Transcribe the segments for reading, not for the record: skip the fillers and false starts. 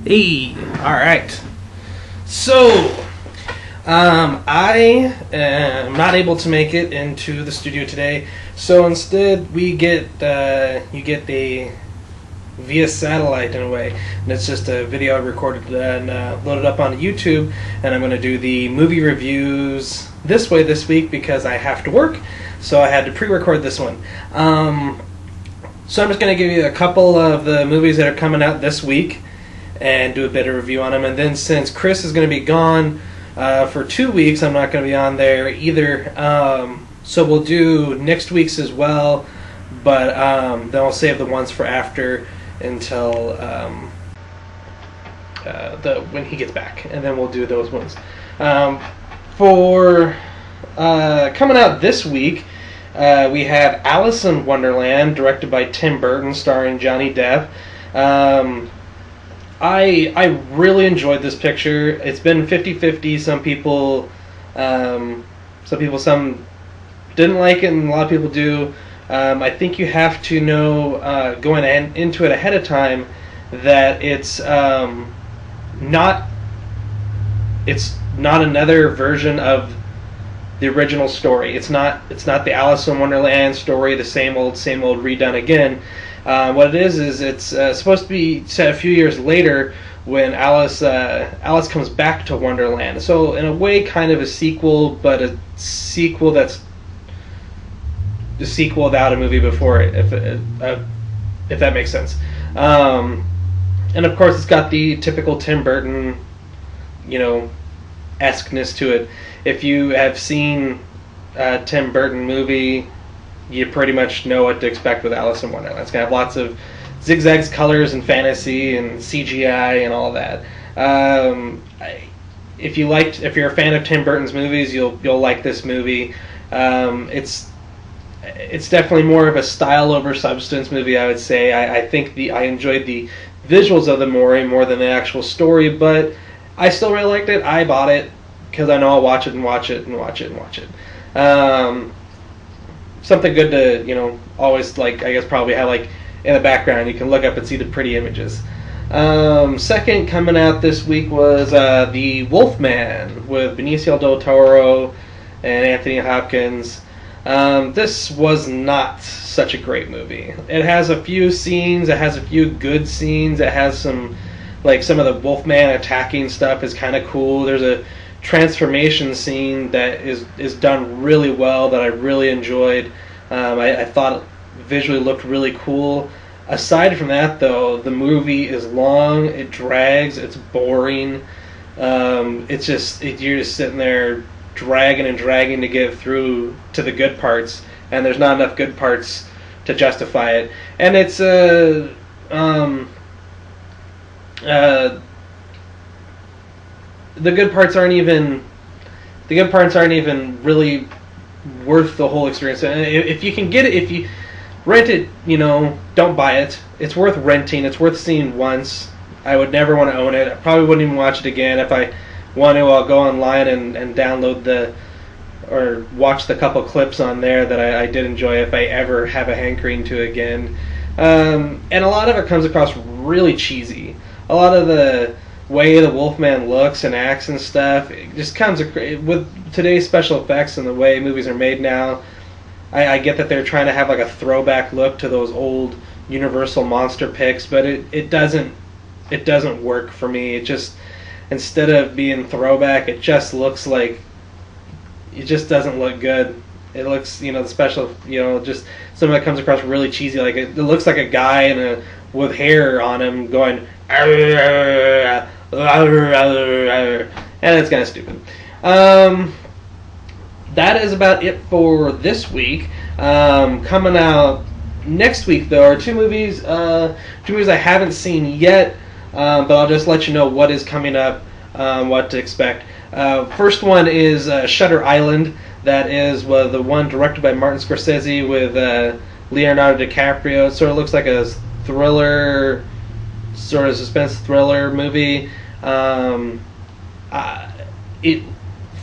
Hey, alright. So, I am not able to make it into the studio today, so instead we get, you get the via satellite in a way, and it's just a video I recorded and loaded up on YouTube, and I'm going to do the movie reviews this way this week because I have to work, so I had to pre-record this one. So I'm just going to give you a couple of the movies that are coming out this week and do a bit of review on them, and then since Chris is going to be gone for 2 weeks, I'm not going to be on there either, so we'll do next week's as well, but then I'll save the ones for after until when he gets back, and then we'll do those ones. For coming out this week, we have Alice in Wonderland, directed by Tim Burton, starring Johnny Depp. I really enjoyed this picture. It's been 50-50. Some didn't like it, and a lot of people do. I think you have to know going into it ahead of time that it's not another version of the original story. It's not the Alice in Wonderland story, the same old redone again. What it is it's supposed to be set a few years later when Alice comes back to Wonderland. So in a way, kind of a sequel, but a sequel that's the sequel without a movie before it, if that makes sense. And of course, it's got the typical Tim Burton, esqueness to it. If you have seen a Tim Burton movie, you pretty much know what to expect with Alice in Wonderland. It's going to have lots of zigzags, colors, and fantasy, and CGI, and all that. If you're a fan of Tim Burton's movies, you'll like this movie. It's definitely more of a style over substance movie, I would say. I think I enjoyed the visuals of the more than the actual story, but I still really liked it. I bought it because I know I'll watch it and watch it and watch it and watch it. Something good to, always, I guess probably have, in the background. You can look up and see the pretty images. Second coming out this week was The Wolfman with Benicio del Toro and Anthony Hopkins. This was not such a great movie. It has a few scenes, it has a few good scenes, it has some of the Wolfman attacking stuff is kind of cool. There's a transformation scene that is done really well that I really enjoyed. I thought visually looked really cool. Aside from that, though, the movie is long, it drags, it's boring. You're just sitting there dragging and dragging to get through to the good parts, and there's not enough good parts to justify it. And it's the good parts aren't even really worth the whole experience. If you can get it, if you rent it, don't buy it. It's worth renting. It's worth seeing once. I would never want to own it. I probably wouldn't even watch it again. If I want to, I'll go online and download or watch the couple clips on there that I did enjoy if I ever have a hankering to again. And a lot of it comes across really cheesy. A lot of the way the Wolfman looks and acts and stuff, it just comes with today's special effects and the way movies are made now. I get that they're trying to have a throwback look to those old Universal monster pics, but it doesn't work for me. It just, instead of being throwback, it just looks like it just doesn't look good. It looks, the special, just some of it comes across really cheesy. It looks like a guy with hair on him going, and it's kind of stupid. That is about it for this week. Coming out next week, though, are two movies I haven't seen yet, but I'll just let you know what is coming up, what to expect. First one is Shutter Island. That is the one directed by Martin Scorsese with Leonardo DiCaprio. It sort of looks like a thriller, sort of suspense thriller movie.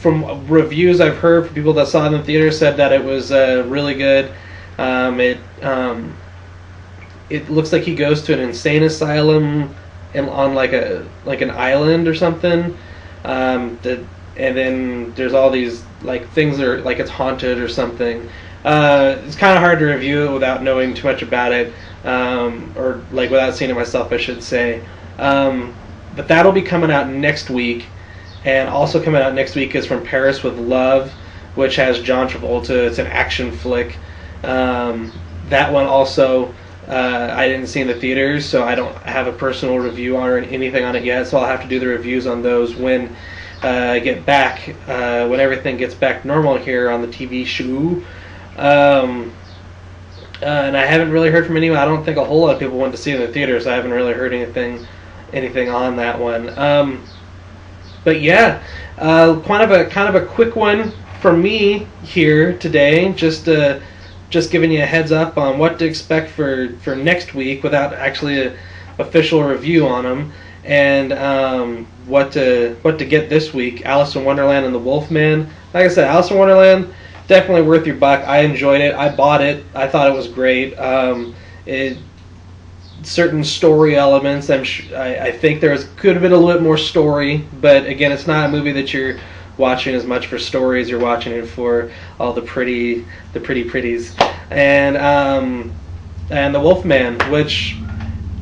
From reviews I've heard from people that saw it in the theater, said that it was really good. It looks like he goes to an insane asylum on like an island or something. And then there's all these like things that are like it's haunted or something. It's kind of hard to review it without knowing too much about it, or like without seeing it myself, I should say. But that'll be coming out next week, and also coming out next week is From Paris with Love, which has John Travolta. It's an action flick. That one also I didn't see in the theaters, so I don't have a personal review on or anything on it yet. So I'll have to do the reviews on those when I get back, when everything gets back normal here on the TV show. And I haven't really heard from anyone. I don't think a whole lot of people went to see it in the theaters. So I haven't really heard anything on that one. But yeah, kind of a quick one for me here today. Just giving you a heads up on what to expect for next week without actually an official review on them, and what to get this week. Alice in Wonderland and the Wolfman. Like I said, Alice in Wonderland, definitely worth your buck. I enjoyed it. I bought it. I thought it was great. Certain story elements, I think could have been a little bit more story, but again, it's not a movie that you're watching as much for stories. You're watching it for all the pretties, and the Wolfman, which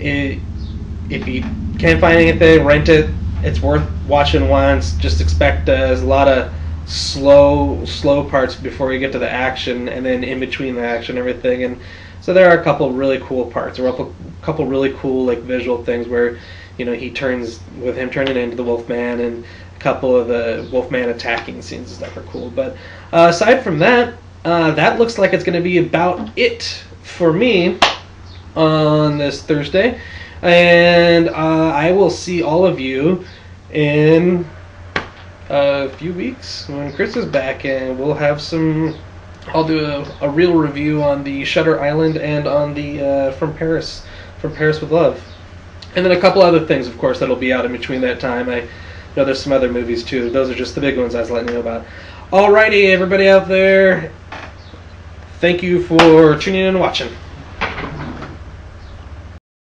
if you can't find anything, rent it. It's worth watching once. Just expect there's a lot of slow parts before you get to the action, and then in between the action, everything. And so there are a couple really cool parts. There are a couple really cool like visual things where he turns with him turning into the Wolfman, and a couple of the Wolfman attacking scenes and stuff are cool. But aside from that, that looks like it's going to be about it for me on this Thursday. And I will see all of you in a few weeks when Chris is back, and we'll have I'll do a real review on the Shutter Island and on the From Paris with Love. And then a couple other things, of course, that'll be out in between that time. I know there's some other movies too. Those are just the big ones I was letting you know about. Alrighty, everybody out there, thank you for tuning in and watching.